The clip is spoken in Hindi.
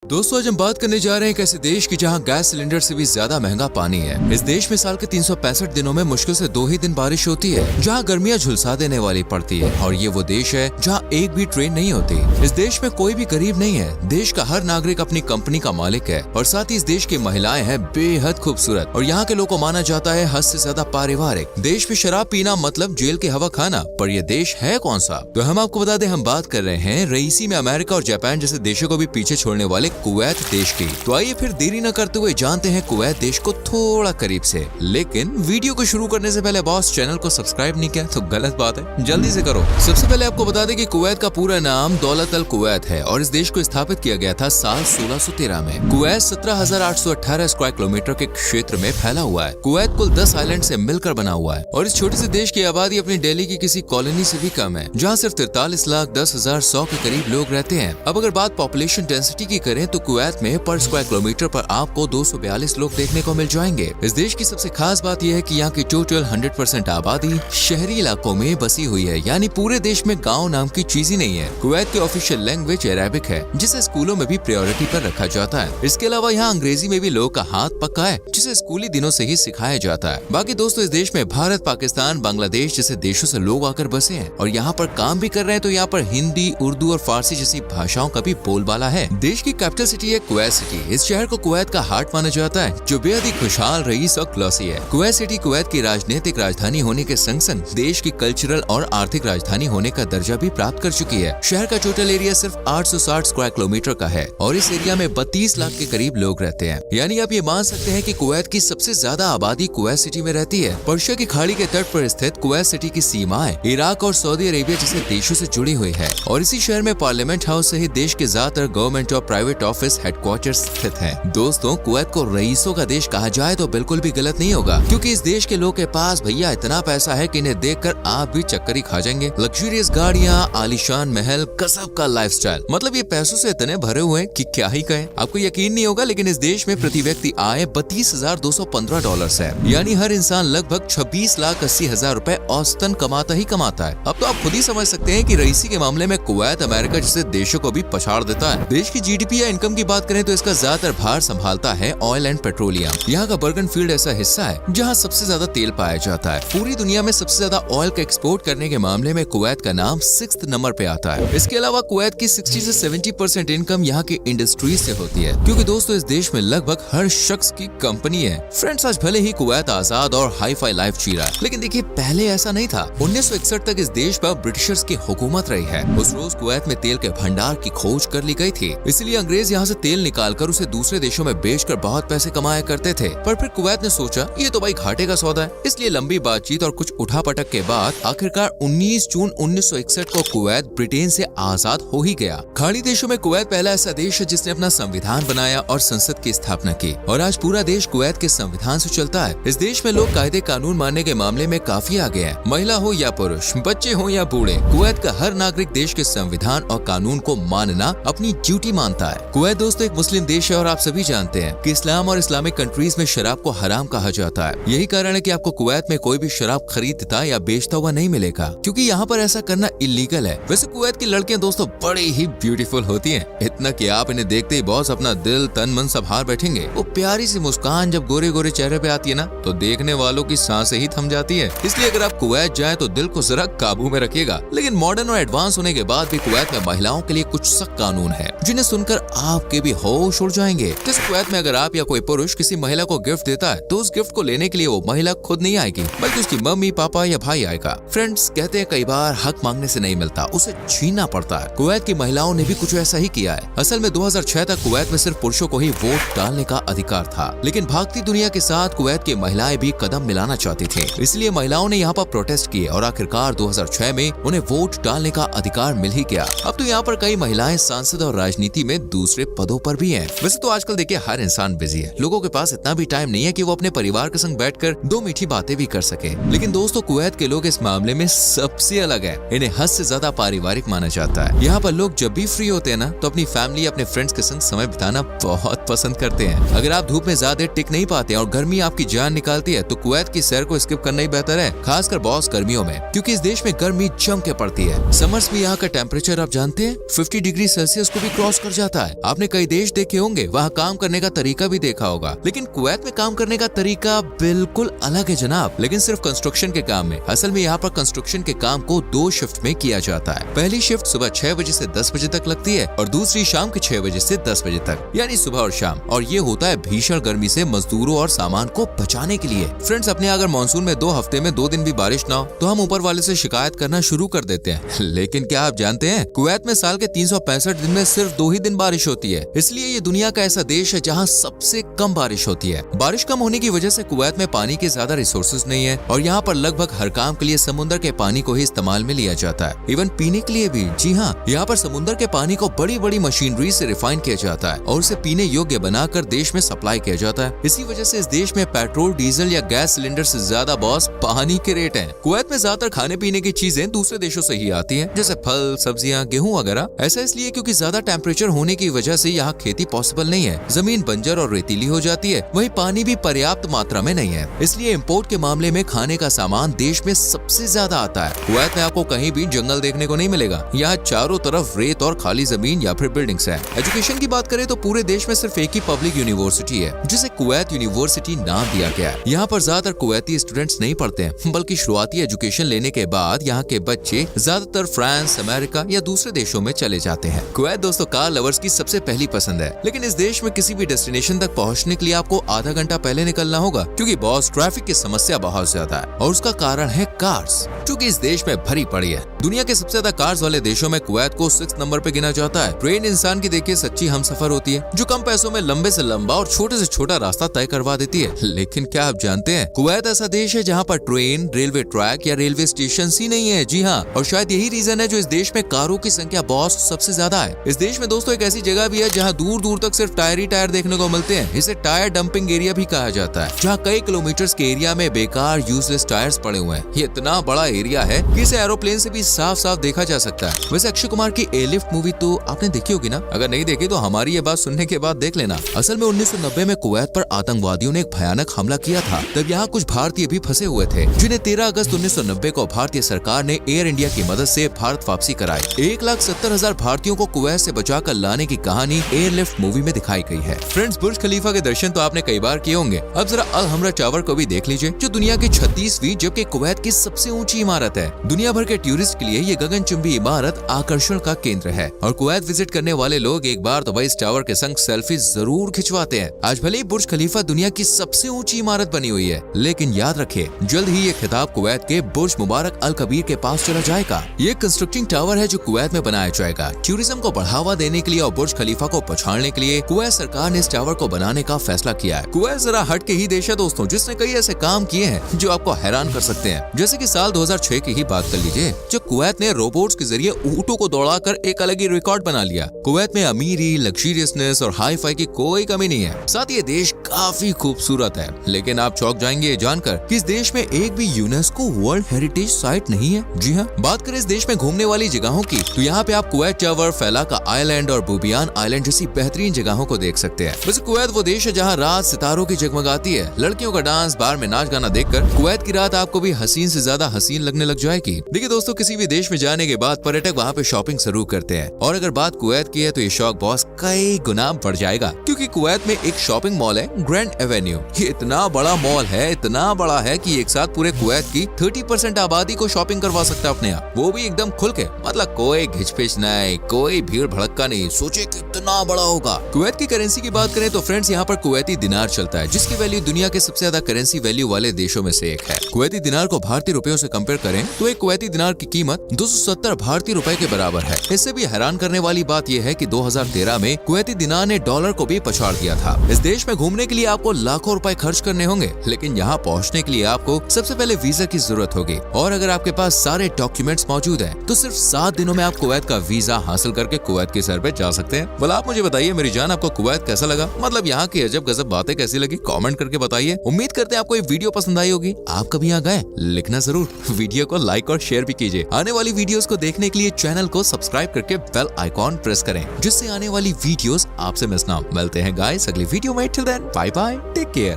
दोस्तों आज हम बात करने जा रहे हैं एक ऐसे देश की जहां गैस सिलेंडर से भी ज्यादा महंगा पानी है। इस देश में साल के 365 दिनों में मुश्किल से 2 ही दिन बारिश होती है, जहां गर्मियां झुलसा देने वाली पड़ती है। और ये वो देश है जहां एक भी ट्रेन नहीं होती। इस देश में कोई भी गरीब नहीं है। देश का हर नागरिक अपनी कंपनी का मालिक है और साथ ही इस देश की महिलाएं हैं बेहद खूबसूरत और यहाँ के लोगों को माना जाता है हद से ज्यादा पारिवारिक। देश में शराब पीना मतलब जेल की हवा खाना। पर ये देश है कौन सा? तो हम आपको बता दें, हम बात कर रहे हैं रईसी में अमेरिका और जापान जैसे देशों को भी पीछे छोड़ने वाले कुवैत देश की। तो आइए फिर देरी न करते हुए जानते हैं कुवैत देश को थोड़ा करीब से। लेकिन वीडियो को शुरू करने से पहले बॉस चैनल को सब्सक्राइब नहीं किया तो गलत बात है, जल्दी से करो। सबसे पहले आपको बता दें कि कुवैत का पूरा नाम दौलत अल कुवैत है और इस देश को स्थापित किया गया था साल 1613 में। कुवैत 17,818 स्क्वायर किलोमीटर के क्षेत्र में फैला हुआ है। कुवैत कुल 10 आइलैंड से मिलकर बना हुआ है और इस छोटे से देश की आबादी अपनी दिल्ली की किसी कॉलोनी से भी कम है, जहाँ सिर्फ 43,10,100 के करीब लोग रहते हैं। अब अगर बात पॉपुलेशन डेंसिटी की करें तो कुवैत में पर स्क्वायर किलोमीटर पर आपको 242 लोग देखने को मिल जाएंगे। इस देश की सबसे खास बात यह है कि यहाँ की टोटल 100% आबादी शहरी इलाकों में बसी हुई है, यानी पूरे देश में गांव नाम की चीज ही नहीं है। कुवैत की ऑफिशियल लैंग्वेज अरेबिक है, जिसे स्कूलों में भी प्रायोरिटी पर रखा जाता है। इसके अलावा यहाँ अंग्रेजी में भी लोगों का हाथ पक्का है, जिसे स्कूली दिनों से ही सिखाया जाता है। बाकी दोस्तों इस देश में भारत, पाकिस्तान, बांग्लादेश जैसे देशों से लोग आकर बसे हैं और यहाँ पर काम भी कर रहे हैं। तो यहाँ पर हिंदी, उर्दू और फारसी जैसी भाषाओं का भी बोलबाला है। देश की कैपिटल सिटी है कुवैत सिटी। इस शहर को कुवैत का हार्ट माना जाता है, जो बेहद ही खुशहाल, रईस और क्लासी है। कुवैत सिटी कुवैत की राजनीतिक राजधानी होने के संग संग देश की कल्चरल और आर्थिक राजधानी होने का दर्जा भी प्राप्त कर चुकी है। शहर का टोटल एरिया सिर्फ 860 स्क्वायर किलोमीटर का है और इस एरिया में 32 लाख के करीब लोग रहते हैं। यानी आप ये मान सकते हैं कि कुवैत की सबसे ज्यादा आबादी कुवैत सिटी में रहती है। पर्शिया की खाड़ी के तट पर स्थित कुवैत सिटी की सीमाएं इराक और सऊदी अरेबिया जैसे देशों से जुड़ी हुई है और इसी शहर में पार्लियामेंट हाउस सहित देश के ज्यादातर गवर्नमेंट और प्राइवेट ऑफिस हेडक्वार्टर स्थित है। दोस्तों कुवैत को रईसों का देश कहा जाए तो बिल्कुल भी गलत नहीं होगा, क्योंकि इस देश के लोग के पास भैया इतना पैसा है कि इन्हें देखकर आप भी चक्कर ही खा जाएंगे। लग्जरियस गाड़ियां, आलीशान महल, गजब का लाइफस्टाइल, मतलब ये पैसों से इतने भरे हुए हैं कि क्या ही कहें। आपको यकीन नहीं होगा, लेकिन इस देश में प्रति व्यक्ति आय $32,215 है, यानी हर इंसान लगभग 26,80,000 रुपए औसतन कमाता ही कमाता है। अब तो आप खुद ही समझ सकते हैं कि रईसी के मामले में कुवैत अमेरिका जैसे देशों को भी पछाड़ देता है। देश की जीडीपी या इनकम की बात करें तो इसका ज्यादातर भार संभालता है ऑयल एंड पेट्रोलियम। यहाँ का बर्गन फील्ड ऐसा हिस्सा है जहाँ सबसे ज्यादा तेल पाया जाता है। पूरी दुनिया में सबसे ज्यादा ऑयल का एक्सपोर्ट करने के मामले में कुवैत का नाम 6th नंबर पे आता है। इसके अलावा कुवैत की 60 से 70% इनकम यहाँ की इंडस्ट्रीज से होती है, क्योंकि दोस्तों इस देश में लगभग हर शख्स की कंपनी है। फ्रेंड्स, आज भले ही कुवैत आजाद और हाई फाई लाइफ जी रहा है, लेकिन देखिए पहले ऐसा नहीं था। 1961 तक इस देश पर ब्रिटिशर्स की हुकूमत रही है। उस रोज कुवैत में तेल के भंडार की खोज कर ली गई थी, इसलिए अंग्रेज यहाँ से तेल निकालकर उसे दूसरे देशों में बेचकर बहुत पैसे कमाया करते थे। पर फिर कुवैत ने सोचा ये तो भाई घाटे का सौदा है, इसलिए लंबी बातचीत और कुछ उठापटक के बाद आखिरकार 19 जून 1961 को कुवैत ब्रिटेन से आजाद हो ही गया। खाड़ी देशों में कुवैत पहला ऐसा देश है जिसने अपना संविधान बनाया और संसद की स्थापना की और आज पूरा देश कुवैत के संविधान से चलता है। इस देश में लोग कायदे कानून मानने के मामले में काफी आगे हैं। महिला हो या पुरुष, बच्चे हो या बूढ़े, कुवैत का हर नागरिक देश के संविधान और कानून को मानना अपनी ड्यूटी मानता है। कुवैत दोस्तों एक मुस्लिम देश है और आप सभी जानते हैं कि इस्लाम और इस्लामिक कंट्रीज में शराब को हराम कहा जाता है। यही कारण है कि आपको कुवैत में कोई भी शराब खरीदता या बेचता हुआ नहीं मिलेगा, क्योंकि यहाँ पर ऐसा करना इलीगल है। वैसे कुवैत की लड़कियां दोस्तों बड़ी ही ब्यूटीफुल होती हैं, इतना कि आप इन्हें देखते ही बॉस अपना दिल तन मन सब हार बैठेंगे। वो प्यारी सी मुस्कान जब गोरे गोरे चेहरे पे आती है ना, तो देखने वालों की सांसें ही थम जाती है। इसलिए अगर आप कुवैत जाए तो दिल को जरा काबू में रखिएगा। लेकिन मॉडर्न और एडवांस होने के बाद भी कुवैत में महिलाओं के लिए कुछ सख्त कानून है, जिन्हें सुनकर आपके भी होश उड़ जाएंगे। इस कुवैत में अगर आप या कोई पुरुष किसी महिला को गिफ्ट देता है तो उस गिफ्ट को लेने के लिए वो महिला खुद नहीं आएगी, बल्कि उसकी मम्मी, पापा या भाई आएगा। फ्रेंड्स, कहते हैं कई बार हक मांगने से नहीं मिलता, उसे छीनना पड़ता है। कुवैत की महिलाओं ने भी कुछ ऐसा ही किया है। असल में 2006 तक कुवैत में सिर्फ पुरुषों को ही वोट डालने का अधिकार था, लेकिन भागती दुनिया के साथ कुवैत की महिलाएं भी कदम मिलाना चाहती थी, इसलिए महिलाओं ने यहाँ पर प्रोटेस्ट किए और आखिरकार 2006 में उन्हें वोट डालने का अधिकार मिल ही गया। अब तो यहाँ पर कई महिलाएं सांसद और राजनीति में दूसरे पदों पर भी हैं। वैसे तो आजकल देखिए हर इंसान बिजी है, लोगों के पास इतना भी टाइम नहीं है कि वो अपने परिवार के संग बैठकर 2 मीठी बातें भी कर सके। लेकिन दोस्तों कुवैत के लोग इस मामले में सबसे अलग है। इन्हें हद से ज्यादा पारिवारिक माना जाता है। यहाँ पर लोग जब भी फ्री होते हैं ना, तो अपनी फैमिली, अपने फ्रेंड्स के संग समय बिताना बहुत पसंद करते हैं। अगर आप धूप में ज्यादा टिक नहीं पाते और गर्मी आपकी जान निकालती है तो कुवैत की सैर को स्किप करना ही बेहतर है, खासकर बॉस गर्मियों में, क्योंकि इस देश में गर्मी जम के पड़ती है। समर्स में यहाँ का टेम्परेचर आप जानते हैं 50 डिग्री सेल्सियस को भी क्रॉस कर जाता है। आपने कई देश देखे होंगे, वहाँ काम करने का तरीका भी देखा होगा, लेकिन कुवैत में काम करने का तरीका बिल्कुल अलग है जनाब। लेकिन सिर्फ कंस्ट्रक्शन के काम में। असल में यहाँ पर कंस्ट्रक्शन के काम को 2 शिफ्ट में किया जाता है। पहली शिफ्ट सुबह 6 बजे से 10 बजे तक लगती है और दूसरी शाम के 6 बजे से 10 बजे तक, यानी सुबह और शाम। और ये होता है भीषण गर्मी से मजदूरों और सामान को बचाने के लिए। फ्रेंड्स, अपने अगर मानसून में 2 हफ्ते में 2 दिन भी बारिश ना हो तो हम ऊपर वाले से शिकायत करना शुरू कर देते हैं। लेकिन क्या आप जानते हैं, कुवैत में साल के 365 दिन में सिर्फ 2 ही दिन बारिश होती है। इसलिए ये दुनिया का ऐसा देश है जहाँ सबसे कम बारिश होती है। बारिश कम होने की वजह से कुवैत में पानी के ज्यादा रिसोर्सेज नहीं है और यहाँ पर लगभग हर काम के लिए समुद्र के पानी को ही इस्तेमाल में लिया जाता है, इवन पीने के लिए भी। जी हाँ, यहाँ पर समुद्र के पानी को बड़ी बड़ी मशीनरी से रिफाइन किया जाता है और उसे पीने योग्य बनाकर देश में सप्लाई किया जाता है। इसी वजह से इस देश में पेट्रोल, डीजल या गैस सिलेंडर से ज्यादा बॉस पानी के रेट हैं। कुवैत में ज्यादातर खाने पीने की चीजें दूसरे देशों से ही आती हैं, जैसे फल, सब्जियां, गेहूं वगैरह। ऐसा इसलिए क्योंकि ज्यादा टेम्परेचर होने की वजह से यहाँ खेती पॉसिबल नहीं है। जमीन बंजर और रेतीली हो जाती है, वहीं पानी भी पर्याप्त मात्रा में नहीं है। इसलिए इम्पोर्ट के मामले में खाने का सामान देश में सबसे ज्यादा आता है। कुवैत में आपको कहीं भी जंगल देखने को नहीं मिलेगा। यहाँ चारों तरफ रेत और खाली जमीन या फिर बिल्डिंग्स है। एजुकेशन की बात करें तो पूरे देश में सिर्फ एक ही पब्लिक यूनिवर्सिटी है, जिसे कुवैत यूनिवर्सिटी नाम दिया गया है। यहाँ पर ज्यादातर कुवैती स्टूडेंट्स नहीं पढ़ते हैं, बल्कि शुरुआती एजुकेशन लेने के बाद यहाँ के बच्चे ज्यादातर फ्रांस, अमेरिका या दूसरे देशों में चले जाते हैं। कुवैत दोस्तों कार लवर्स की सबसे पहली पसंद है, लेकिन इस देश में किसी भी डेस्टिनेशन तक पहुँचने के लिए आपको आधा घंटा पहले निकलना होगा, क्योंकि बॉस ट्रैफिक की समस्या बहुत ज्यादा है और उसका कारण है कार्स, जो कि इस देश में भरी पड़ी है। दुनिया के सबसे ज्यादा कार्स वाले देशों में कुवैत को 6 नंबर पे गिना जाता है। ट्रेन इंसान की देखिए सच्ची हमसफर होती है, जो कम पैसों में लंबे से लंबा और छोटे से छोटा रास्ता तय करवा देती है। लेकिन क्या आप जानते हैं, कुवैत ऐसा देश है जहाँ पर ट्रेन, रेलवे ट्रैक या रेलवे स्टेशन ही नहीं है। जी हाँ, और शायद यही रीजन है जो इस देश में कारों की संख्या बॉस सबसे ज्यादा है। इस देश में दोस्तों एक ऐसी जगह भी है जहाँ दूर दूर तक सिर्फ टायर ही टायर देखने को मिलते हैं। इसे टायर डंपिंग एरिया भी कहा जाता है, जहाँ कई किलोमीटर्स के एरिया में बेकार यूजलेस टायर्स पड़े हुए हैं। ये इतना बड़ा एरिया है कि इसे एरोप्लेन से भी साफ साफ देखा जा सकता है। वैसे अक्षय कुमार की एयरलिफ्ट मूवी तो आपने देखी होगी ना? अगर नहीं देखी तो हमारी ये बात सुनने के बाद देख लेना। असल में 1990 में कुवैत पर आतंकवादियों ने एक भयानक हमला किया था। तब यहाँ कुछ भारतीय भी फंसे हुए थे, जिन्हें 13 अगस्त 1990 को भारतीय सरकार ने एयर इंडिया की मदद से भारत वापसी कराई। 1,70,000 भारतीयों को कुवैत से बचाकर लाने की कहानी एयरलिफ्ट मूवी में दिखाई गई है। फ्रेंड्स, बुर्ज खलीफा के दर्शन तो आपने कई बार किए होंगे। अब जरा अल हमरा टावर को भी देख लीजिए, जो दुनिया की 36वीं जबकि कुवैत की सबसे ऊंची इमारत है। दुनिया भर के टूरिस्ट के लिए ये गगनचुंबी इमारत आकर्षण का केंद्र है और कुवैत विजिट करने वाले लोग एक बार तो इस टावर के संग सेल्फी जरूर खिंचवाते हैं। आज भले ही बुर्ज खलीफा दुनिया की सबसे ऊंची इमारत बनी हुई है, लेकिन याद रखिए जल्द ही ये खिताब कुवैत के बुर्ज मुबारक अल कबीर के पास चला जाएगा। ये कंस्ट्रक्टिंग टावर है जो कुवैत में बनाया जाएगा। टूरिज्म को बढ़ावा देने के लिए और बुर्ज खलीफा को पछाड़ने के लिए कुवैत सरकार ने इस टावर को बनाने का फैसला किया है। कुवैत जरा हट के ही देश है दोस्तों, जिसने कई ऐसे काम किए हैं जो आपको हैरान कर सकते हैं। जैसे कि साल 2006 की ही बात कर लीजिए, जब कुवैत ने रोबोट्स के जरिए ऊंटों को दौड़ाकर एक अलग ही रिकॉर्ड बना लिया। कुवैत में अमीरी, लग्जरियसनेस और हाई फाई की कोई कमी नहीं है। साथ ही ये देश काफी खूबसूरत है, लेकिन आप चौंक जाएंगे ये जानकर कि इस देश में एक भी यूनेस्को वर्ल्ड हेरिटेज साइट नहीं है। जी हाँ, बात करें इस देश में घूमने वाली जगहों की, तो यहाँ पे आप कुवैत टावर, फैलाका आइलैंड और बुबियान आइलैंड जैसी बेहतरीन जगहों को देख सकते हैं। वैसे कुवैत वो देश है जहाँ रात सितारों की जगमगाती है। लड़कियों का डांस, बार में नाच गाना देखकर कुवैत की रात आपको भी हसीन से ज्यादा हसीन लगने लग जाएगी। देखिए दोस्तों, किसी भी देश में जाने के बाद पर्यटक वहाँ पे शॉपिंग जरूर करते हैं, और अगर बात कुवैत की है तो ये शौक बॉस कई गुना बढ़ जाएगा, क्योंकि कुवैत में एक शॉपिंग मॉल है, ग्रैंड एवेन्यू। ये इतना बड़ा मॉल है, इतना बड़ा है कि एक साथ पूरे कुवैत की 30% आबादी को शॉपिंग करवा सकता है अपने आप, वो भी एकदम खुल के। मतलब कोई घिचपिच नहीं, कोई भीड़ भड़का नहीं। सोचे कितना बड़ा होगा। कुवैत की करेंसी की बात करें तो फ्रेंड्स यहाँ पर कुवैती दिनार चलता है, जिसकी वैल्यू दुनिया के सबसे ज्यादा करेंसी वैल्यू वाले देशों में से एक है। कुवैती दिनार को भारतीय रुपयों से कंपेयर करें तो एक कुवैती दिनार की कीमत 270 भारतीय रुपए के बराबर है। इससे भी हैरान करने वाली बात यह है कि 2013 में कुवैती दिनार ने डॉलर को भी पछाड़ दिया था। इस देश में घूमने के लिए आपको लाखों रुपए खर्च करने होंगे, लेकिन यहाँ पहुँचने के लिए आपको सबसे पहले वीजा की जरूरत होगी, और अगर आपके पास सारे डॉक्यूमेंट्स मौजूद हैं, तो सिर्फ 7 दिनों में आप कुवैत का वीजा हासिल करके कुवैत की सर पे जा सकते हैं। बोला आप मुझे बताइए मेरी जान, आपको कुवैत कैसा लगा? मतलब यहाँ की अजब गजब बातें कैसी लगी? कमेंट करके बताइए। उम्मीद करते हैं आपको ये वीडियो पसंद आई होगी। आप कभी यहाँ गए? लिखना जरूर। वीडियो को लाइक और शेयर भी कीजिए। आने वाली वीडियोस को देखने के लिए चैनल को सब्सक्राइब करके बेल आइकॉन प्रेस करें, जिससे आने वाली वीडियोस आपसे मिस ना हो। मिलते हैं गाइस अगली वीडियो में। Till then bye bye, take care.